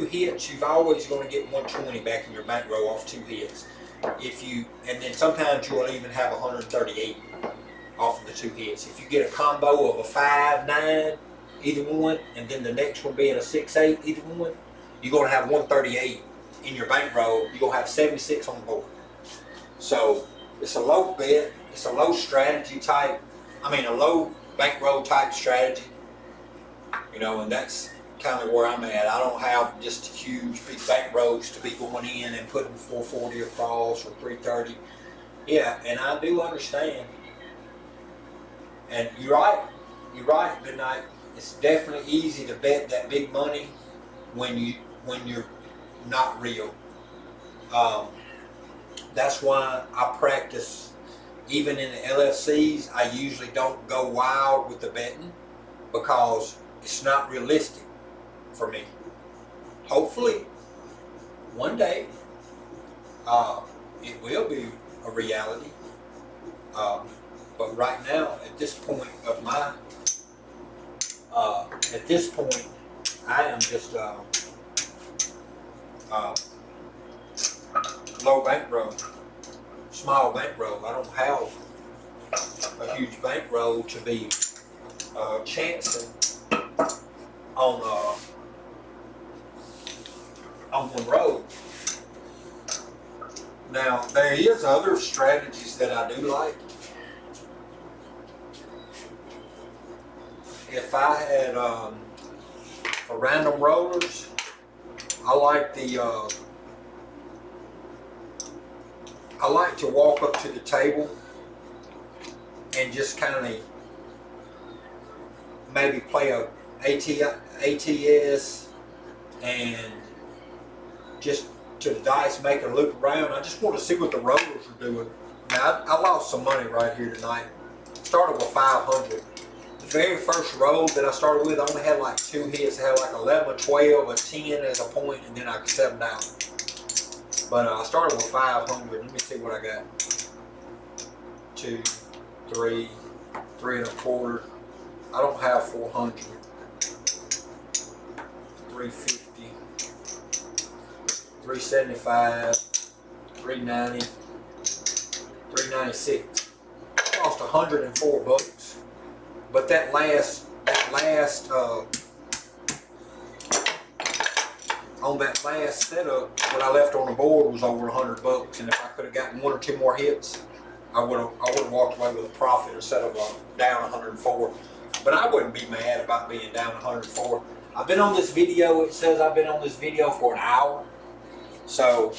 hits, you've always going to get 120 back in your bankroll off 2 hits. And then sometimes you'll even have 138 off of the 2 hits. If you get a combo of a 5-9. Either one, and then the next one being a 6-8, either one, you're going to have 138 in your bankroll. You're going to have 76 on the board. So it's a low bet, it's a low strategy type, a low bankroll type strategy, and that's kind of where I'm at. I don't have just huge big bankrolls to be going in and putting 440 across or 330. Yeah, and I do understand. And you're right, Midnight. It's definitely easy to bet that big money when you're not real. That's why I practice. Even in the LFCs, I usually don't go wild with the betting because it's not realistic for me. Hopefully, one day, it will be a reality. But right now, at this point, I am just low bankroll, small bankroll. I don't have a huge bankroll to be chancing on one road. Now there is other strategies that I do like. If I had for random rollers, I like to walk up to the table and just kind of maybe play a ATS and just to the dice make a loop around. I just want to see what the rollers are doing. Now I lost some money right here tonight. Started with 500. The very first roll that I started with, I only had like 2 hits. I had like 11, a 12, a 10 as a point, and then I 7'd out. But I started with 500. Let me see what I got. 2, 3, 3 1/4. I don't have 400. 350. 375. 390. 396. I lost 104 bucks. But that last on that last setup, what I left on the board was over 100 bucks, and if I could have gotten 1 or 2 more hits, I would have walked away with a profit instead of down 104. But I wouldn't be mad about being down 104. I've been on this video. It says I've been on this video for an hour, so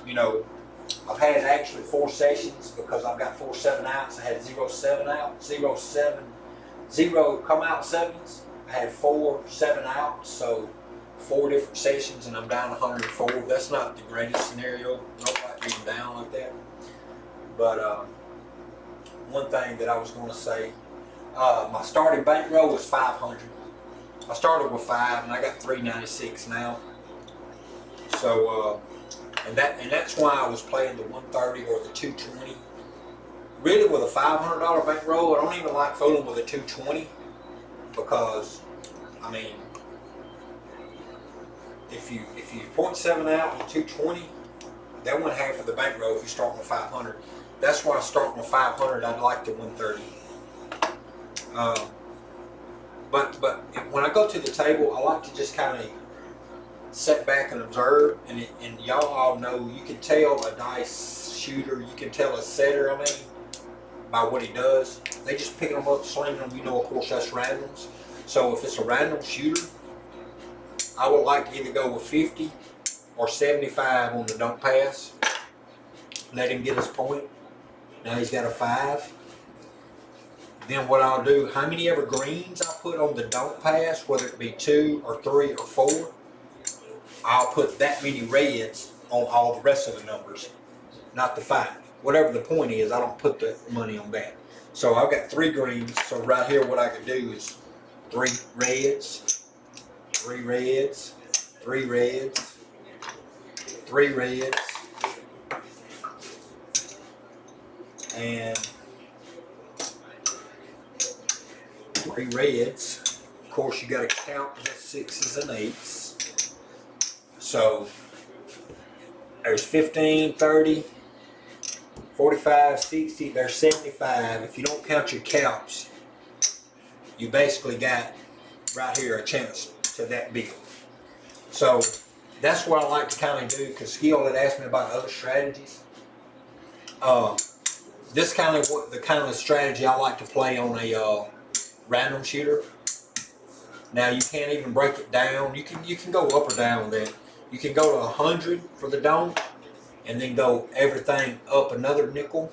I've had actually 4 sessions because I've got 4 7-outs. I had 0 7-out, 0 7, 0 come out 7s. I had 4 7-outs, so 4 different sessions, and I'm down 104. That's not the greatest scenario. I don't like being down like that. But one thing that I was going to say, my starting bankroll was 500. I started with 5, and I got 396 now. So, and that's why I was playing the 130 or the 220. Really, with a $500 bankroll, I don't even like fooling with a 220 because, if you 0.7 out with 220, that one half of the bankroll if you start with 500. That's why I start with 500. I'd like the 130. But when I go to the table, I like to just kind of sit back and observe. And y'all all know, you can tell a dice shooter, you can tell a setter, by what he does. They just picking them up, slinging them. Of course, that's randoms. So if it's a random shooter, I would like to either go with 50 or 75 on the don't pass. Let him get his point. Now he's got a 5. Then what I'll do, how many ever greens I put on the don't pass, whether it be 2 or 3 or 4, I'll put that many reds on all the rest of the numbers, not the 5. Whatever the point is, I don't put the money on that. So I've got 3 greens. So right here, what I could do is 3 reds, 3 reds, 3 reds, 3 reds, and 3 reds. Of course, you got to count the 6s and 8s. So there's 15, 30, 45, 60, there's 75. If you don't count your caps, you basically got right here a chance to that bill. So that's what I like to kind of do, because Skill had asked me about other strategies. This kind of the kind of strategy I like to play on a random shooter. Now you can't even break it down. You can go up or down with that. You can go to 100 for the don't, and then go everything up another nickel,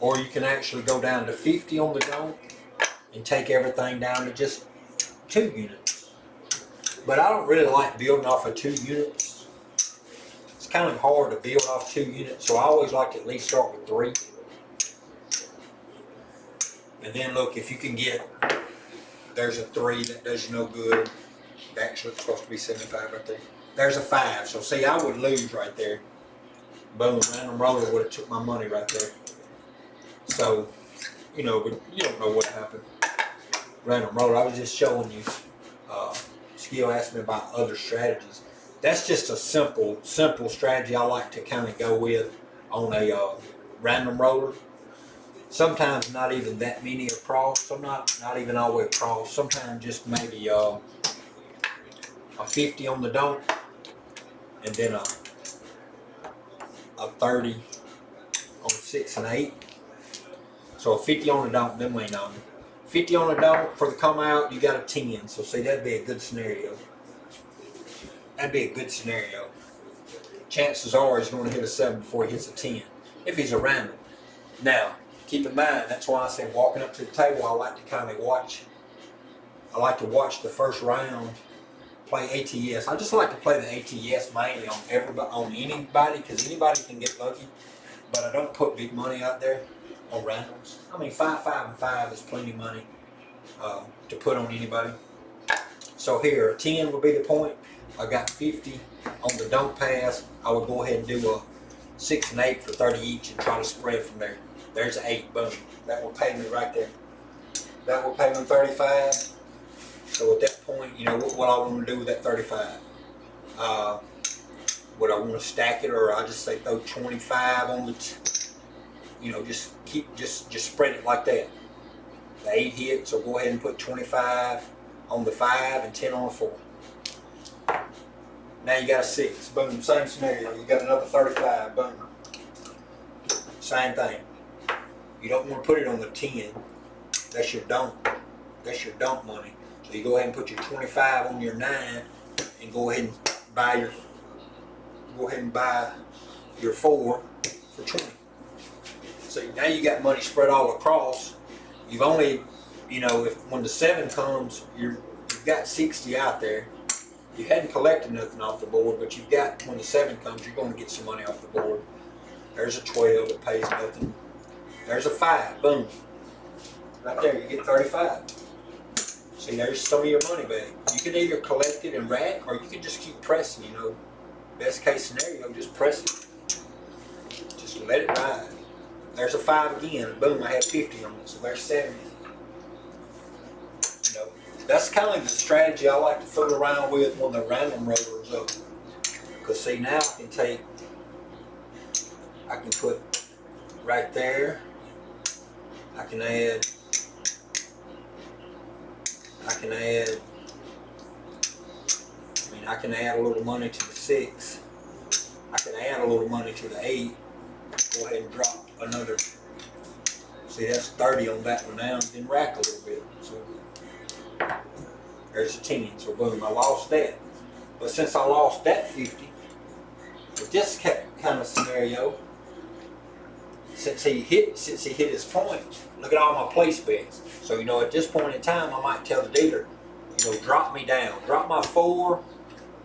or you can actually go down to 50 on the don't and take everything down to just 2 units. But I don't really like building off of 2 units. It's kind of hard to build off 2 units, so I always like to at least start with 3. And then look, if you can get, there's a 3 that does you no good. Actually, it's supposed to be 75 right there. There's a 5. So see, I would lose right there. Boom, random roller would have took my money right there. So, you know, but you don't know what happened. Random roller, I was just showing you. Skill asked me about other strategies. That's just a simple strategy I like to kind of go with on a random roller. Sometimes not even that many across. Some not even all the way across. Sometimes just maybe a 50 on the don't, and then a 30 on 6 and 8. So a 50 on the don't, then we ain't on it. 50 on the don't, for the come out, you got a 10. So see, that'd be a good scenario. That'd be a good scenario. Chances are he's going to hit a 7 before he hits a 10, if he's a random. Now, keep in mind, that's why I say walking up to the table, I like to kind of watch. I like to watch the first round, play ATS. I just like to play the ATS mainly on anybody, because anybody can get lucky. But I don't put big money out there on randoms. I mean, 5, 5, and 5 is plenty of money to put on anybody. So here, 10 would be the point. I got 50 on the don't pass. I would go ahead and do a 6 and 8 for 30 each and try to spread from there. There's an 8, boom. That will pay me right there. That will pay me 35. So at that point, you know what I want to do with that 35. Would I want to stack it, or I just say throw 25 on the, you know, just spread it like that. The 8 hits, so go ahead and put 25 on the 5 and 10 on the 4. Now you got a 6, boom, same scenario. You got another 35, boom. Same thing. You don't want to put it on the 10. That's your don't. That's your don't money. So you go ahead and put your 25 on your 9 and go ahead and buy your 4 for 20. So now you got money spread all across. You've only, you know, when the 7 comes, you've got 60 out there. You hadn't collected nothing off the board, but you've got, when the 7 comes, you're going to get some money off the board. There's a 12 that pays nothing. There's a 5, boom. Right there, you get 35. See, there's some of your money back. You can either collect it and rack, or you can just keep pressing, you know. Best case scenario, just press it. Just let it ride. There's a 5 again, boom, I had 50 on it, so there's 70. You know, that's kind of the strategy I like to fool around with when the random roller is up. Because see, now I can put right there. I can add a little money to the 6. I can add a little money to the 8. Go ahead and drop another. See, that's 30 on that one now, then rack a little bit. So there's a 10. So boom, I lost that. But since I lost that 50, with this kind of scenario, since he hit his point, look at all my place bets. So you know, at this point in time, I might tell the dealer, you know, drop me down, drop my 4,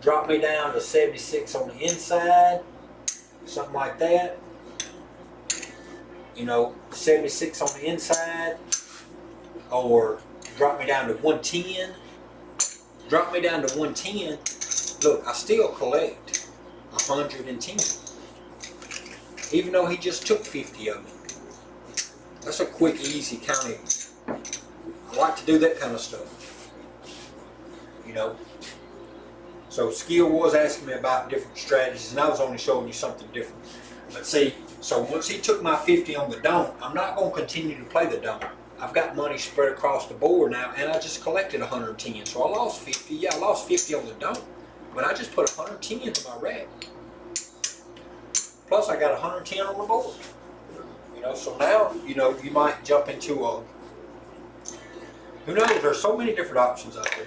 drop me down to 76 on the inside, something like that. You know, 76 on the inside, or drop me down to 110. Drop me down to 110, look, I still collect 110. Even though he just took 50 of them. That's a quick, easy kind of, I like to do that kind of stuff. You know. So Skill was asking me about different strategies, and I was only showing you something different. But see, so once he took my 50 on the don't, I'm not going to continue to play the don't. I've got money spread across the board now, and I just collected 110. So I lost 50. Yeah, I lost 50 on the don't, but I just put 110 into my rack. Plus, I got 110 on the board. You know, so now, you know, you might jump into a, who knows, there's so many different options out there.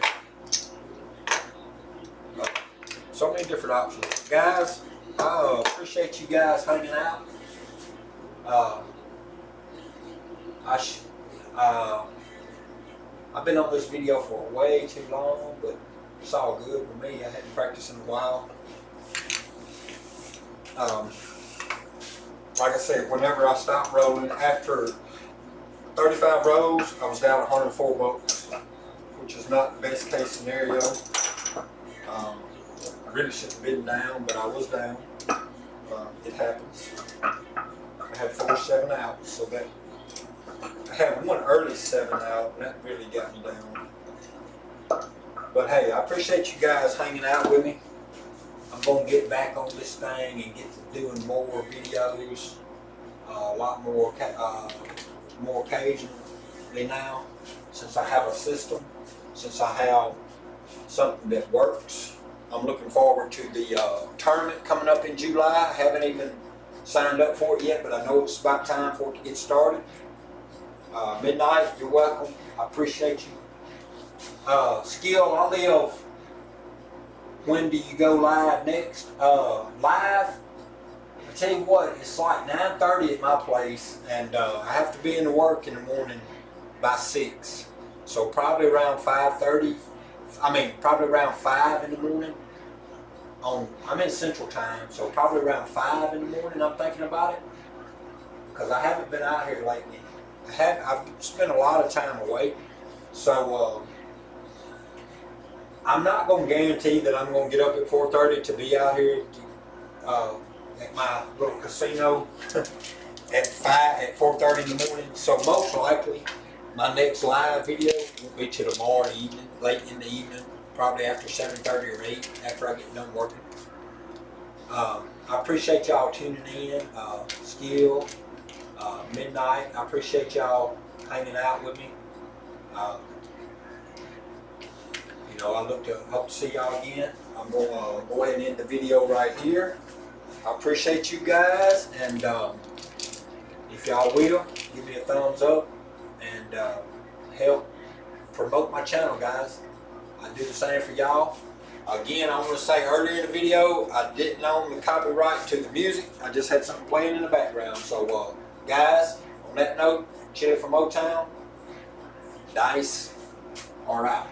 So many different options. Guys, I appreciate you guys hanging out. I've been on this video for way too long, but it's all good with me. I hadn't practiced in a while. Like I said, whenever I stopped rolling, after 35 rolls, I was down 104 bucks, which is not the best case scenario. I really shouldn't have been down, but I was down. It happens. I had 4 7 outs, so that I had one early 7 out, and that really got me down. But hey, I appreciate you guys hanging out with me. I'm going to get back on this thing and get to doing more videos, a lot more occasionally now, since I have a system, since I have something that works. I'm looking forward to the tournament coming up in July. I haven't even signed up for it yet, but I know it's about time for it to get started. Midnight, you're welcome. I appreciate you. Skill, I live. When do you go live next? Live, I tell you what, it's like 9:30 at my place, and I have to be in the work in the morning by 6. So probably around 5:30. Probably around 5 in the morning. I'm in Central Time, so probably around 5 in the morning. I'm thinking about it because I haven't been out here lately. I've spent a lot of time away, so I'm not going to guarantee that I'm going to get up at 4:30 to be out here at my little casino at 4:30 in the morning. So most likely, my next live video won't be till tomorrow evening, late in the evening, probably after 7:30 or 8, after I get done working. I appreciate y'all tuning in. Skill, Midnight, I appreciate y'all hanging out with me. You know, I hope to see y'all again. I'm going to go ahead and end the video right here. I appreciate you guys, and if y'all will, give me a thumbs up and help promote my channel, guys. I do the same for y'all. Again, I want to say earlier in the video, I didn't own the copyright to the music. I just had something playing in the background. So, guys, on that note, Chili from O-Town, Dice, all right.